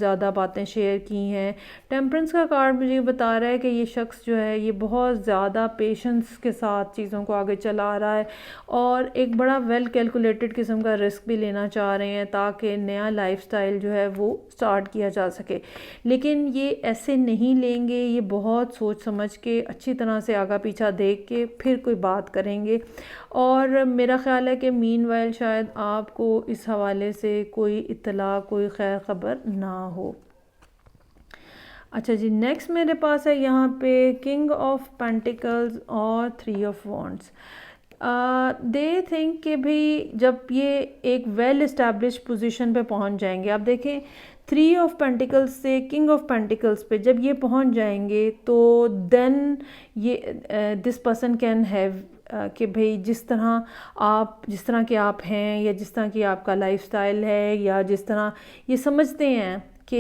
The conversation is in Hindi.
ज़्यादा बातें शेयर की हैं। टेम्परेंस का कार्ड मुझे बता रहा है कि ये शख्स जो है ये बहुत ज़्यादा पेशेंस के साथ चीज़ों को आगे चला रहा है और एक बड़ा वेल कैलकुलेटेड किस्म का रिस्क भी लेना चाह रहे हैं ताकि नया लाइफस्टाइल जो है वो स्टार्ट किया जा सके। लेकिन ये ऐसे नहीं लेंगे, ये बहुत सोच समझ के अच्छी तरह से आगा पीछा देख के फिर कोई बात करेंगे। और मेरा ख़्याल है कि मीनवाइल शायद आपको इस हवाले से कोई इत्तला, कोई खैर ख़बर ना हो। अच्छा जी, नेक्स्ट मेरे पास है यहाँ पे किंग ऑफ पेंटिकल्स और three of wands. They think कि भाई जब ये एक वेल इस्टेब्लिश पोजीशन पे पहुँच जाएंगे, आप देखें थ्री ऑफ पेंटिकल्स से किंग ऑफ पेंटिकल्स पे जब ये पहुँच जाएंगे तो देन ये दिस पर्सन कैन हैव कि भाई जिस तरह के आप हैं या जिस तरह की आपका लाइफस्टाइल है या जिस तरह ये समझते हैं